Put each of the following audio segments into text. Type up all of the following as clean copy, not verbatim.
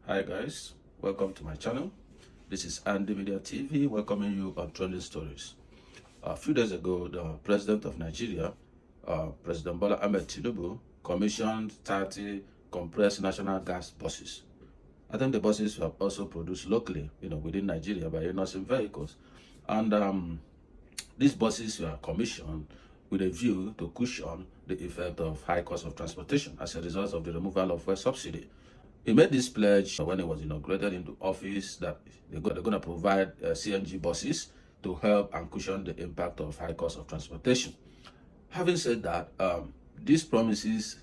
Hi guys, welcome to my channel. This is Andy Media TV welcoming you on Trending Stories. A few days ago, the President of Nigeria, President Bola Ahmed Tinubu, commissioned 30 compressed national gas buses. I think the buses were also produced locally, within Nigeria by nursing vehicles. And these buses were commissioned with a view to cushion the effect of high cost of transportation as a result of the removal of fuel subsidy. He made this pledge when he was inaugurated into office that they're going to provide CNG buses to help and cushion the impact of high cost of transportation. Having said that, these promises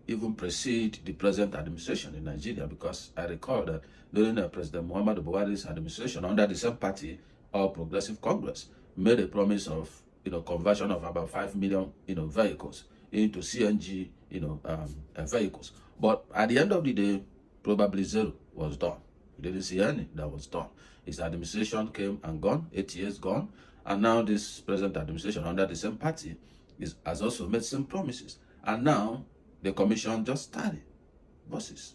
even precede the present administration in Nigeria, because I recall that during President Muhammadu Buhari's administration under the same party, All Progressive Congress, made a promise of conversion of about 5 million vehicles into CNG vehicles. But at the end of the day, probably zero was done. We didn't see any that was done. His administration came and gone, 8 years gone, and now this present administration under the same party has also made some promises. And now the commission just started buses.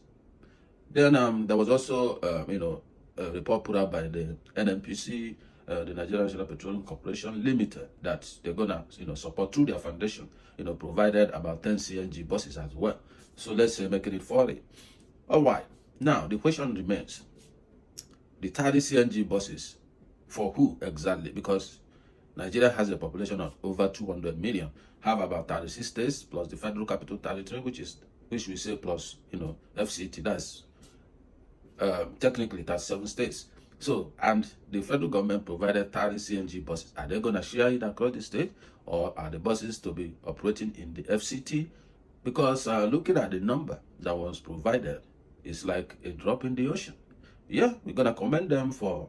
Then there was also, a report put out by the NNPC, the Nigeria National Petroleum Cooperation Limited, that they're gonna, support through their foundation, provided about 10 CNG buses as well. So let's say making it 40. All right. Now the question remains: the 30 CNG buses for who exactly? Because Nigeria has a population of over 200 million, have about 36 states plus the Federal Capital Territory, which we say plus FCT. That's technically that's 7 states. So, and the federal government provided 30 CNG buses. Are they going to share it across the state, or are the buses to be operating in the FCT? Because looking at the number that was provided, it's like a drop in the ocean. Yeah, we're going to commend them for,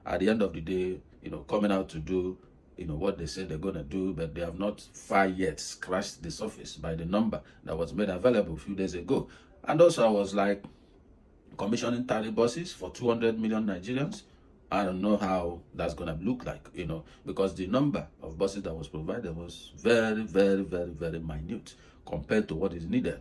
at the end of the day, coming out to do, what they say they're going to do, but they have not far yet scratched the surface by the number that was made available a few days ago. And also I was like, commissioning 30 buses for 200 million Nigerians, I don't know how that's going to look like, because the number of buses that was provided was very, very, very, very minute compared to what is needed.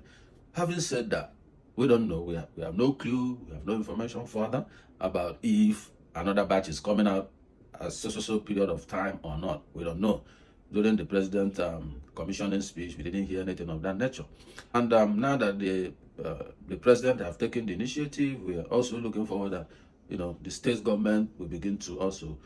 Having said that, we don't know. We have no clue. We have no information further about if another batch is coming out at so period of time or not. We don't know. During the president commissioning speech, we didn't hear anything of that nature. And now that the president have taken the initiative, we are also looking forward that the state government will begin to also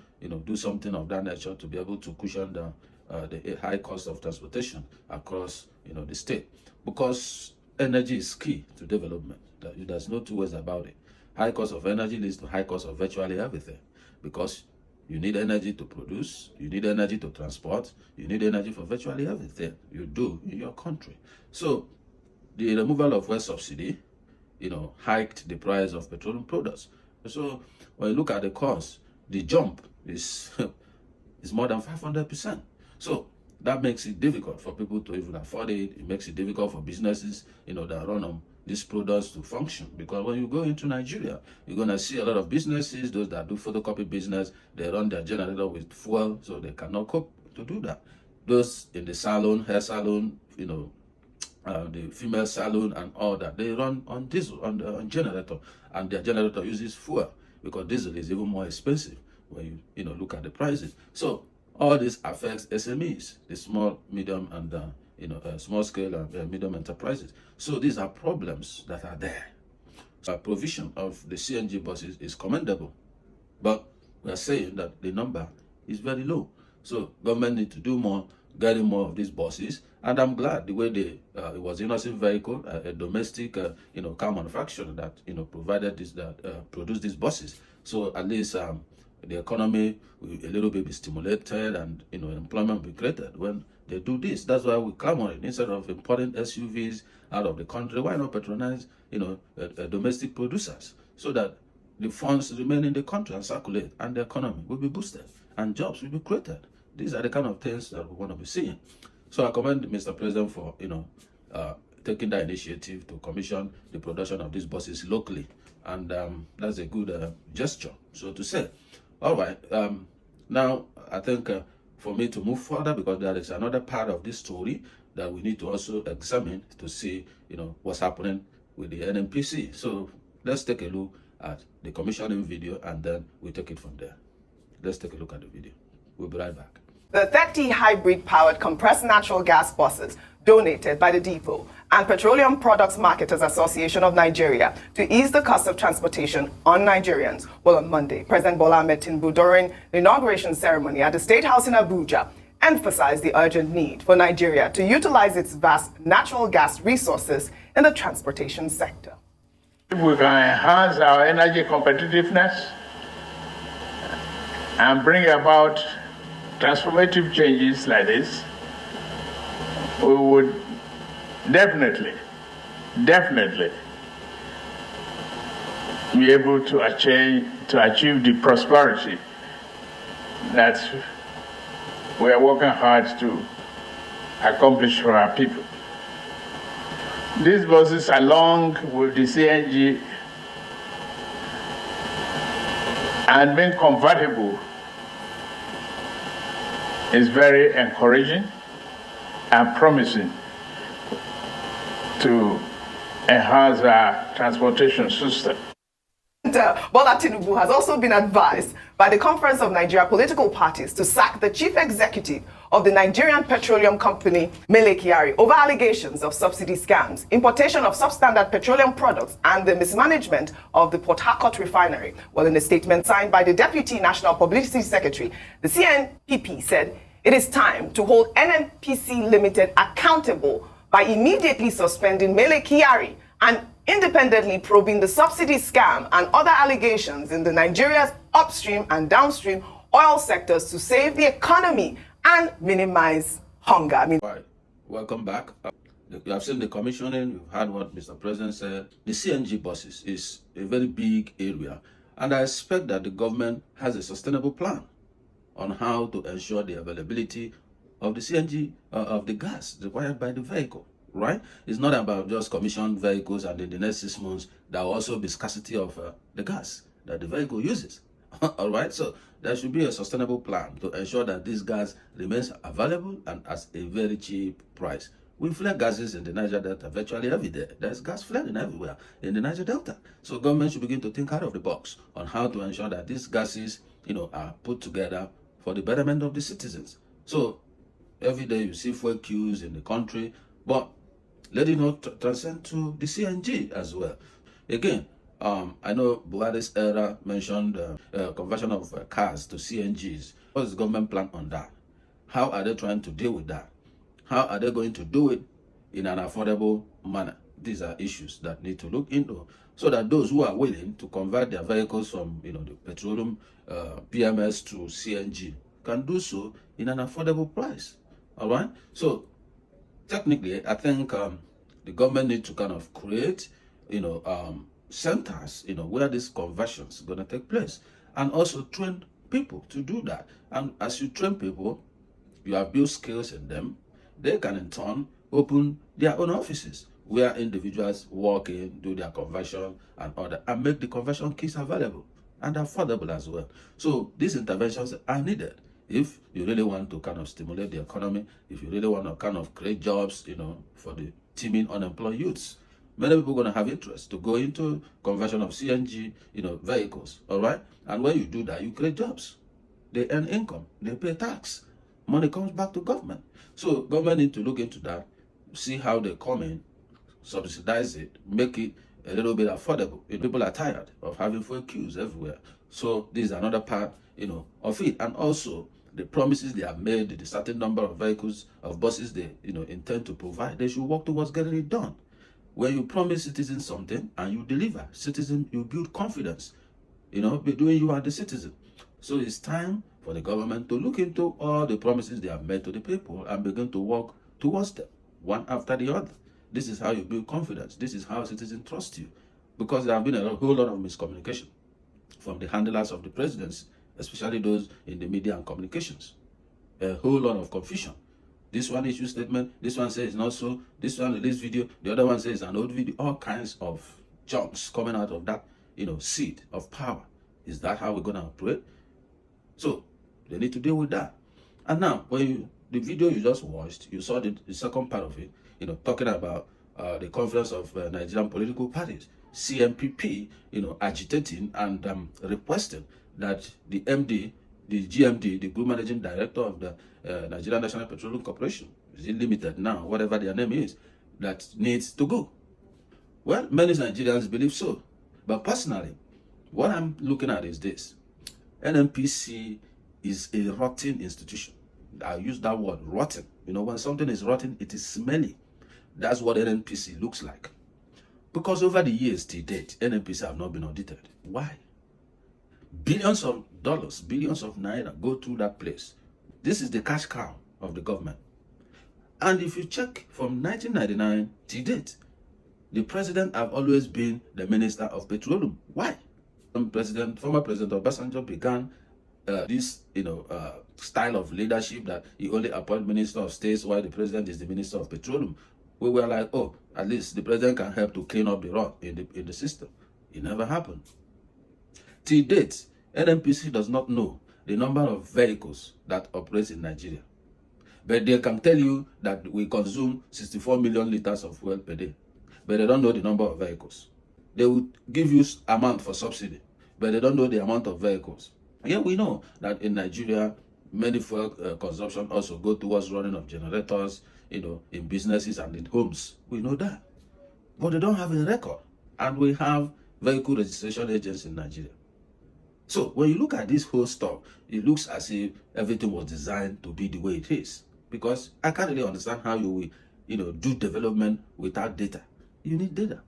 do something of that nature to be able to cushion the high cost of transportation across the state, because energy is key to development. There's no two ways about it. High cost of energy leads to high cost of virtually everything, because you need energy to produce, you need energy to transport, you need energy for virtually everything you do in your country. So the removal of fuel subsidy, hiked the price of petroleum products. So when you look at the cost, the jump is is more than 500%. So that makes it difficult for people to even afford it. It makes it difficult for businesses, that run on these products to function. Because when you go into Nigeria, you're going to see a lot of businesses, those that do photocopy business, they run their generator with fuel, so they cannot cope to do that. Those in the salon, hair salon, the female salon and all that, they run on diesel, on generator, and their generator uses fuel, because diesel is even more expensive when you look at the prices. So all this affects SMEs, the small, medium, and small scale and medium enterprises. So these are problems that are there. So provision of the CNG buses is commendable, but we are saying that the number is very low. So government need to do more, getting more of these buses. And I'm glad the way it was innocent vehicle, a domestic car manufacturer that provided this, that produced these buses. So at least the economy will a little bit be stimulated, and employment will be created when they do this. That's why we clamoring, instead of importing SUVs out of the country, why not patronize domestic producers, so that the funds remain in the country and circulate, and the economy will be boosted and jobs will be created. These are the kind of things that we want to be seeing. So I commend Mr. President for taking that initiative to commission the production of these buses locally, and that's a good gesture, so to say. All right. Now I think for me to move further, because there is another part of this story that we need to also examine to see what's happening with the NNPC. So Let's take a look at the commissioning video and then we take it from there. Let's take a look at the video. We'll be right back. The 30 hybrid-powered compressed natural gas buses donated by the depot and Petroleum Products Marketers Association of Nigeria to ease the cost of transportation on Nigerians. Well, on Monday, President Bola Ahmed Tinubu, during the inauguration ceremony at the State House in Abuja, emphasized the urgent need for Nigeria to utilize its vast natural gas resources in the transportation sector. If we can enhance our energy competitiveness and bring about transformative changes like this, we would definitely be able to achieve the prosperity that we are working hard to accomplish for our people. These buses, along with the CNG and being convertible, is very encouraging and promising to enhance our transportation system. Bola Tinubu has also been advised by the Conference of Nigeria Political Parties to sack the chief executive of the Nigerian Petroleum Company, Mele Kyari, over allegations of subsidy scams, importation of substandard petroleum products, and the mismanagement of the Port Harcourt refinery. Well, in a statement signed by the Deputy National Publicity Secretary, the CNPP said it is time to hold NNPC Limited accountable by immediately suspending Mele Kyari and independently probing the subsidy scam and other allegations in the Nigeria's upstream and downstream oil sectors to save the economy and minimize hunger. Right. Welcome back. You have seen the commissioning, you've heard what Mr. President said. The CNG buses is a very big area, and I expect that the government has a sustainable plan on how to ensure the availability of the CNG, of the gas required by the vehicle. Right? It's not about just commissioned vehicles and in the next 6 months there will also be scarcity of the gas that the vehicle uses. All right, so there should be a sustainable plan to ensure that this gas remains available and at a very cheap price. We flare gases in the Niger Delta virtually every day. There's gas flaring everywhere in the Niger Delta. So government should begin to think out of the box on how to ensure that these gases, are put together for the betterment of the citizens. So every day you see fuel queues in the country, but let it not transcend to the CNG as well. Again, I know Buhari's era mentioned conversion of cars to CNGs. What is the government plan on that? How are they trying to deal with that? How are they going to do it in an affordable manner? These are issues that need to look into so that those who are willing to convert their vehicles from the petroleum PMS to CNG can do so in an affordable price. All right? So technically, I think the government needs to kind of create, centers, where these conversions are going to take place, and also train people to do that. And as you train people, you have built skills in them. They can in turn open their own offices where individuals walk in, do their conversion and order, and make the conversion kits available and affordable as well. So these interventions are needed if you really want to kind of stimulate the economy, if you really want to kind of create jobs, for the teeming unemployed youths. Many people are going to have interest to go into conversion of CNG, vehicles, all right? And when you do that, you create jobs. They earn income, they pay tax. Money comes back to government. So government need to look into that, see how they come in, subsidize it, make it a little bit affordable. People are tired of having fuel queues everywhere. So this is another part, of it. And also the promises they have made, the certain number of vehicles, of buses they, intend to provide, they should work towards getting it done. When you promise citizens something and you deliver, citizens, you build confidence, between you and the citizen. So it's time for the government to look into all the promises they have made to the people and begin to work towards them, one after the other. This is how you build confidence. This is how citizens trust you. Because there have been a whole lot of miscommunication from the handlers of the presidency, especially those in the media and communications. A whole lot of confusion. This one issue statement, this one says not so, this one release video, the other one says an old video, all kinds of chunks coming out of that, seed of power. Is that how we're going to operate? So they need to deal with that. And now, when the video you just watched, you saw the second part of it, talking about the conference of Nigerian political parties, CNPP, agitating and requesting that the MD, the GMD, the Group Managing Director of the Nigeria National Petroleum Cooperation, Limited now, whatever their name is, that needs to go. Well, many Nigerians believe so. But personally, what I'm looking at is this. NNPC is a rotten institution. I use that word, rotten. When something is rotten, it is smelly. That's what NNPC looks like. Because over the years to date, NNPC have not been audited. Why? Billions of dollars, billions of naira go through that place. This is the cash cow of the government. And if you check from 1999 to date, the president have always been the Minister of Petroleum. Why? Former President Obasanjo began this, style of leadership that he only appoints Minister of States while the president is the Minister of Petroleum. We were like, oh, at least the president can help to clean up the rot in the system. It never happened. Till date, NNPC does not know the number of vehicles that operate in Nigeria. But they can tell you that we consume 64 million liters of fuel per day. But they don't know the number of vehicles. They will give you amount for subsidy, but they don't know the amount of vehicles. Yeah, we know that in Nigeria, many fuel consumption also go towards running of generators, in businesses and in homes. We know that. But they don't have a record. And we have vehicle registration agents in Nigeria. So when you look at this whole stuff, it looks as if everything was designed to be the way it is. Because I can't really understand how you will, do development without data. You need data.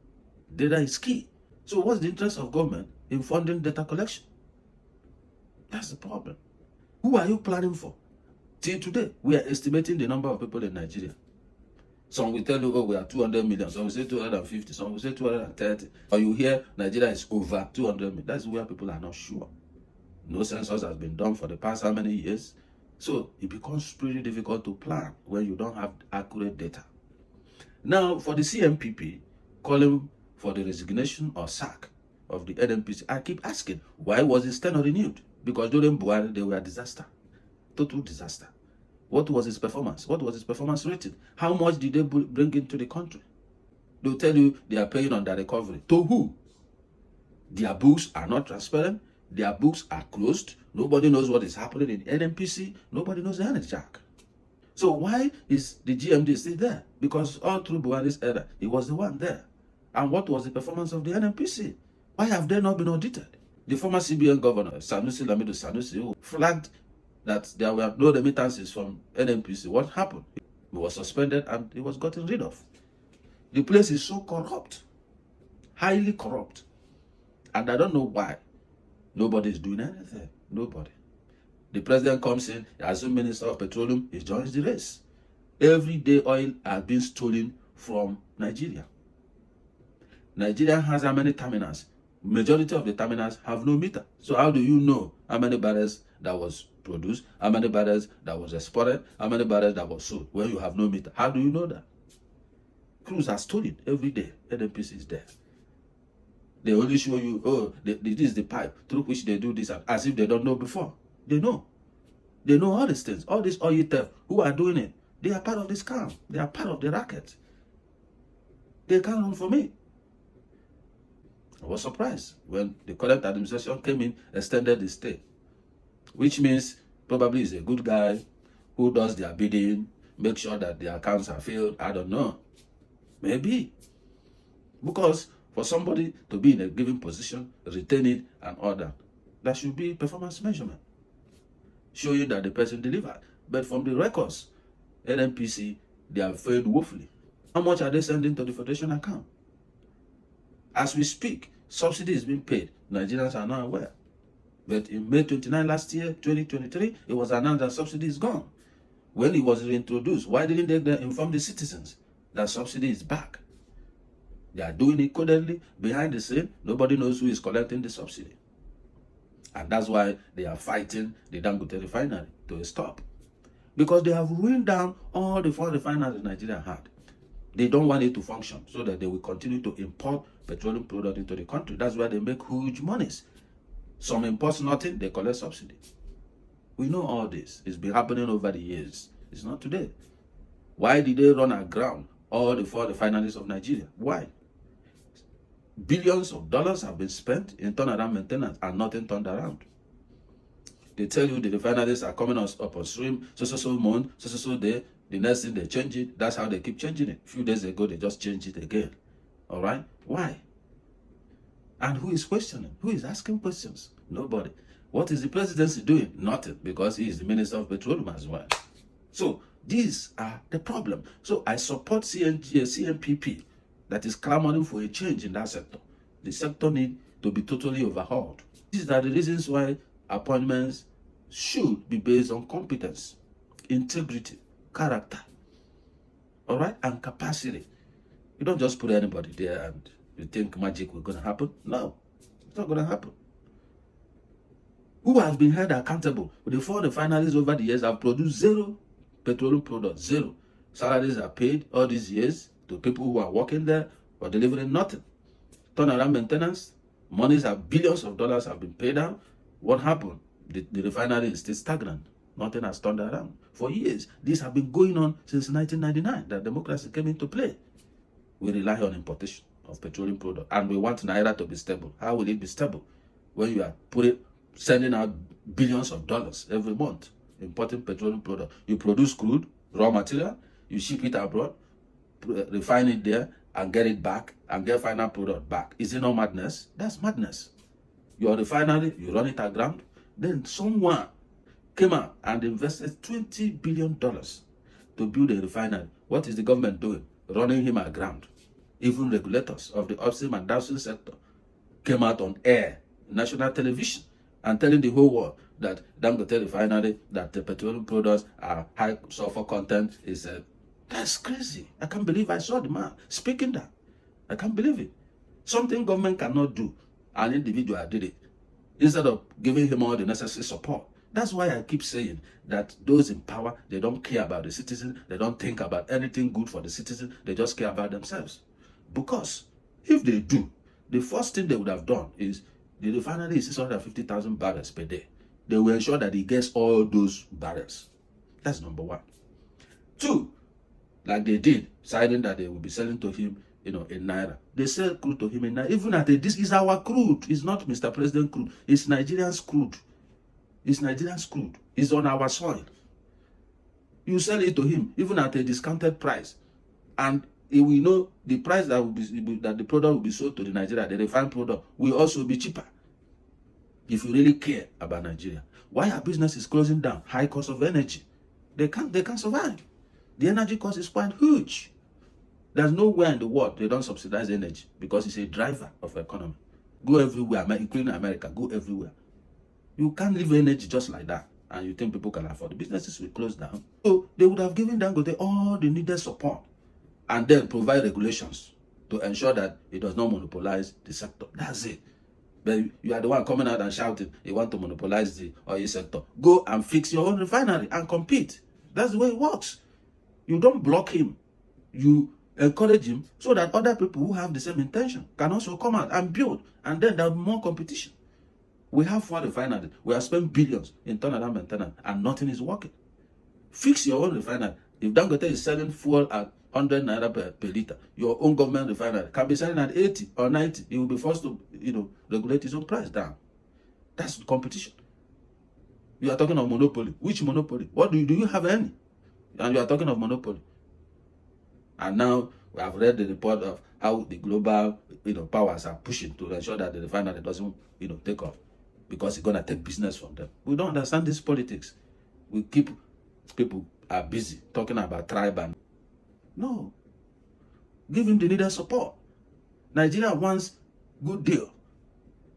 Data is key. So what's the interest of government in funding data collection? That's the problem. Who are you planning for? Till today, we are estimating the number of people in Nigeria. Some will tell you, oh, we are 200 million. Some will say 250. Some will say 230. Or you hear Nigeria is over 200 million. That's where people are not sure. No census has been done for the past how many years? So it becomes pretty difficult to plan when you don't have accurate data. Now, for the CNPP, calling for the resignation or sack of the NNPC, I keep asking, why was his tenure renewed? Because during Buhari, they were a disaster. Total disaster. What was his performance? What was his performance rating? How much did they bring into the country? They'll tell you they are paying on their recovery. To who? Their books are not transparent. Their books are closed. Nobody knows what is happening in NNPC. Nobody knows the jack. So why is the GMD still there? Because all through Buhari's era, he was the one there. And what was the performance of the NNPC? Why have they not been audited? The former CBN governor, Sanusi Lamido Sanusi, who flagged that there were no remittances from NNPC. What happened? He was suspended and he was gotten rid of. The place is so corrupt, highly corrupt. And I don't know why nobody is doing anything. Nobody. The president comes in, as the Minister of Petroleum, he joins the race. Every day oil has been stolen from Nigeria. Nigeria has how many terminals? Majority of the terminals have no meter. So how do you know how many barrels that was produced, how many barrels that was exported, how many barrels that was sold when you have no meter? How do you know that? Crews are stolen every day. NNPC is there. They only show you, oh, this is the pipe through which they do this, as if they don't know before. They know. They know all these things. All this oil theft. Who are doing it? They are part of the scam. They are part of the racket. They can't run for me. I was surprised when the current administration came in, extended the stay, which means probably is a good guy who does their bidding, make sure that their accounts are filled. I don't know. Maybe. Because for somebody to be in a given position, retain it and all that, there should be performance measurement, showing that the person delivered. But from the records, NNPC, they have failed woefully. How much are they sending to the Federation account? As we speak, subsidy is being paid. Nigerians are not aware. But in May 29 last year, 2023, it was announced that subsidy is gone. When it was reintroduced, why didn't they inform the citizens that subsidy is back? They are doing it codedly, behind the scene. Nobody knows who is collecting the subsidy. And that's why they are fighting the Dangote refinery to a stop. Because they have ruined down all the 4 refineries Nigeria had. They don't want it to function so that they will continue to import petroleum products into the country. That's why they make huge monies. Some import nothing, they collect subsidy. We know all this. It's been happening over the years. It's not today. Why did they run aground all the 4 refineries of Nigeria? Why? Billions of dollars have been spent in turnaround maintenance and nothing turned around. They tell you the refineries are coming up on stream, so month, so day. The next thing they change it. That's how they keep changing it. A few days ago, they just changed it again. All right? Why? And who is questioning? Who is asking questions? Nobody. What is the presidency doing? Nothing, because he is the Minister of Petroleum as well. So these are the problem. So I support CNPP that is clamoring for a change in that sector. The sector needs to be totally overhauled. These are the reasons why appointments should be based on competence, integrity, character, all right, and capacity. You don't just put anybody there and you think magic will going to happen. No, it's not going to happen. Who has been held accountable? The 4 refineries over the years have produced 0 petroleum products, 0. Salaries are paid all these years to people who are working there or delivering nothing. Turnaround maintenance, monies have billions of dollars have been paid out. What happened? The refinery is still stagnant. Nothing has turned around. For years, these have been going on since 1999 that democracy came into play. We rely on importation of petroleum products and we want Naira to be stable. How will it be stable when you are sending out billions of dollars every month importing petroleum products? You produce crude, raw material, you ship it abroad, refine it there and get it back and get final product back. Is it not madness? That's madness. Your refinery, you run it aground, then someone came out and invested $20 billion to build a refinery. What is the government doing? Running him aground. Even regulators of the upstream and downstream sector came out on air, national television, and telling the whole world that Dangote refinery, that the petroleum products are high sulfur content is that's crazy. I can't believe I saw the man speaking that. I can't believe it. Something government cannot do, an individual did it. Instead of giving him all the necessary support. That's why I keep saying that those in power, they don't care about the citizen. They don't think about anything good for the citizen. They just care about themselves. Because if they do, the first thing they would have done is the refinery is 650,000 barrels per day. They will ensure that he gets all those barrels. That's number 1. 2, like they did, deciding that they will be selling to him, in Naira. They sell crude to him in Naira. Even at this is our crude. It's not Mr. President crude. It's Nigerian's crude. It's Nigerian's crude. It's on our soil. You sell it to him, even at a discounted price. And he will know the price that the product will be sold to the Nigeria, the refined product, will also be cheaper. If you really care about Nigeria. Why are businesses closing down? High cost of energy. They can't survive. The energy cost is quite huge. There's nowhere in the world they don't subsidize energy because it's a driver of economy. Go everywhere, including America, go everywhere. You can't leave energy just like that and you think people can afford it. Businesses will close down. So they would have given Dangote all the needed support and then provide regulations to ensure that it does not monopolize the sector. That's it. But you are the one coming out and shouting, you want to monopolize the oil sector. Go and fix your own refinery and compete. That's the way it works. You don't block him. You encourage him so that other people who have the same intention can also come out and build. And then there will be more competition. We have 4 refineries. We have spent billions in turnaround maintenance and nothing is working. Fix your own refinery. If Dangote is selling fuel at 100 naira per liter, your own government refinery can be selling at 80 or 90. It will be forced to, regulate its own price down. That's competition. You are talking of monopoly. Which monopoly? What do you have any? And you are talking of monopoly. And now we have read the report of how the global, powers are pushing to ensure that the refinery doesn't, take off because it's gonna take business from them. We don't understand this politics. We keep people are busy talking about tribe and no. Give him the needed support. Nigeria wants good deal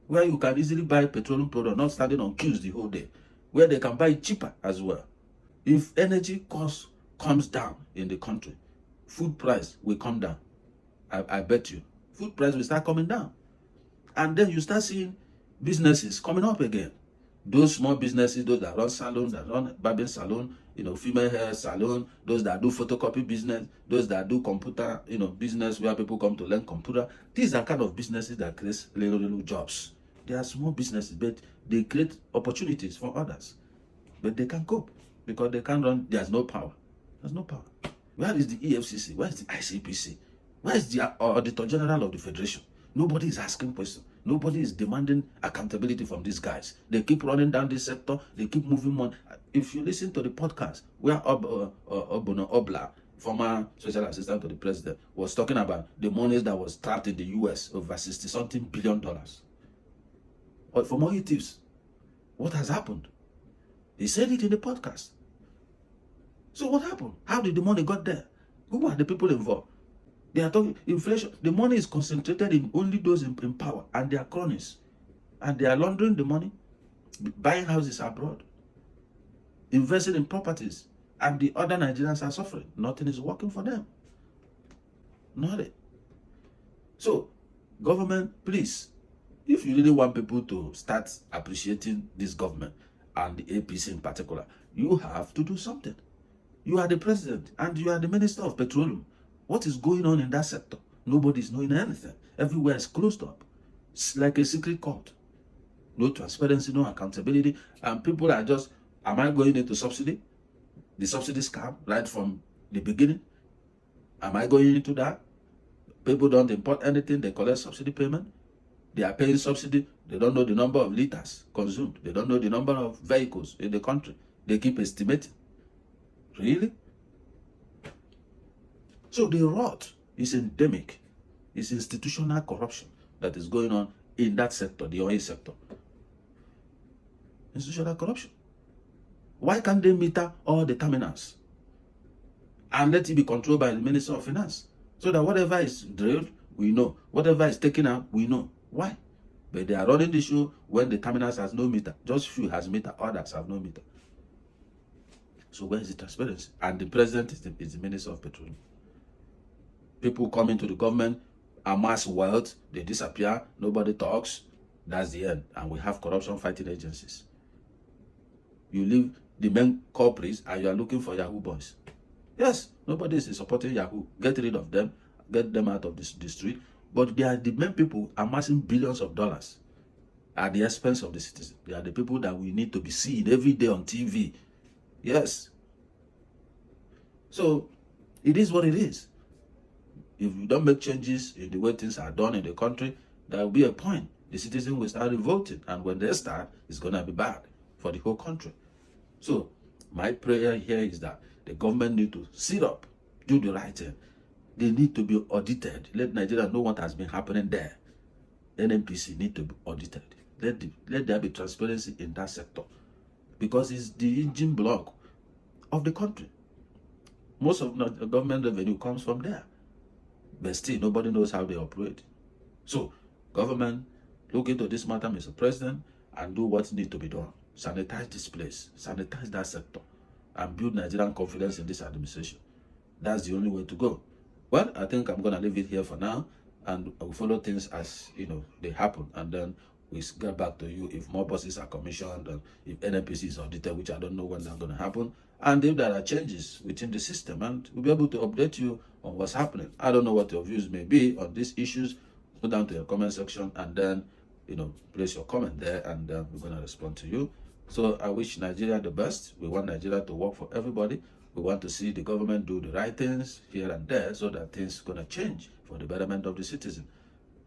where you can easily buy petroleum product, not standing on queues the whole day, where they can buy it cheaper as well. If energy cost comes down in the country, food price will come down. I bet you. Food price will start coming down. And then you start seeing businesses coming up again. Those small businesses, those that run salons, that run barbing salon, female hair salon, those that do photocopy business, those that do computer, business where people come to learn computer. These are kind of businesses that create little jobs. They are small businesses, but they create opportunities for others. But they can't cope because they can't run. There's no power. There's no power. Where is the EFCC? Where is the ICPC? Where is the Auditor General of the Federation? Nobody is asking questions. Nobody is demanding accountability from these guys. They keep running down this sector. They keep moving on. If you listen to the podcast where Obono Obla, former special assistant to the president, was talking about the monies that was trapped in the US, over 60-something billion dollars. But for more tips, what has happened? He said it in the podcast. So what happened? How did the money got there? Who are the people involved? They are talking inflation. The money is concentrated in only those in power and their cronies. And they are laundering the money, buying houses abroad, investing in properties. And the other Nigerians are suffering. Nothing is working for them. Nothing. So, government, please, if you really want people to start appreciating this government and the APC in particular, you have to do something. You are the president and you are the minister of petroleum. What is going on in that sector? Nobody is knowing anything. Everywhere is closed up. It's like a secret court. No transparency, no accountability. And people are just, am I going into subsidy? The subsidy scam right from the beginning? Am I going into that? People don't import anything. They collect subsidy payment. They are paying subsidy. They don't know the number of liters consumed. They don't know the number of vehicles in the country. They keep estimating. Really? So the rot is endemic. It's institutional corruption that is going on in that sector, the oil sector. Institutional corruption. Why can't they meter all the terminals and let it be controlled by the Minister of Finance? So that whatever is drilled, we know. Whatever is taken out, we know. Why? But they are running the show when the terminals has no meter. Just few has meter, others have no meter. So where is the transparency? And the president is the Minister of Petroleum. People come into the government, amass wealth, they disappear, nobody talks. That's the end. And we have corruption fighting agencies. You leave the main culprits and you are looking for Yahoo boys. Yes, nobody is supporting Yahoo. Get rid of them, get them out of the street. But they are the main people amassing billions of dollars at the expense of the citizens. They are the people that we need to be seen every day on TV. Yes. So, it is what it is. If you don't make changes in the way things are done in the country, there will be a point. The citizens will start revolting. And when they start, it's going to be bad for the whole country. So, my prayer here is that the government need to sit up, do the right thing. They need to be audited. Let Nigeria know what has been happening there. NNPC need to be audited. Let there be transparency in that sector. Because it's the engine block of the country. Most of the government revenue comes from there. But still, nobody knows how they operate. So, government, look into this matter, Mr. President, and do what needs to be done. Sanitize this place. Sanitize that sector. And build Nigerian confidence in this administration. That's the only way to go. Well, I think I'm going to leave it here for now. And we'll follow things as, they happen. And then we get back to you if more buses are commissioned and if NNPC is audited, which I don't know when that's going to happen. And if there are changes within the system, and we'll be able to update you on what's happening. I don't know what your views may be on these issues. Go down to your comment section and then, place your comment there, and we're going to respond to you. So I wish Nigeria the best. We want Nigeria to work for everybody. We want to see the government do the right things here and there so that things are going to change for the betterment of the citizen.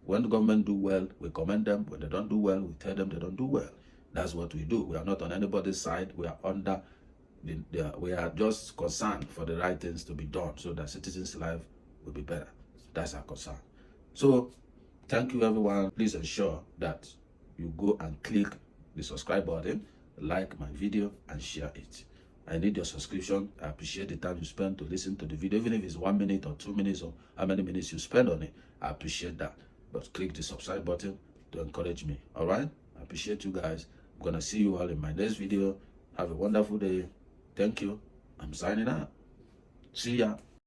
When the government do well, we commend them. When they don't do well, we tell them they don't do well. That's what we do. We are not on anybody's side. We are under we are just concerned for the right things to be done so that citizens' life will be better. That's our concern. So, thank you everyone. Please ensure that you go and click the subscribe button, like my video, and share it. I need your subscription. I appreciate the time you spend to listen to the video, even if it's 1 minute or 2 minutes or how many minutes you spend on it. I appreciate that. But click the subscribe button to encourage me. All right? I appreciate you guys. I'm going to see you all in my next video. Have a wonderful day. Thank you. I'm signing out. See ya.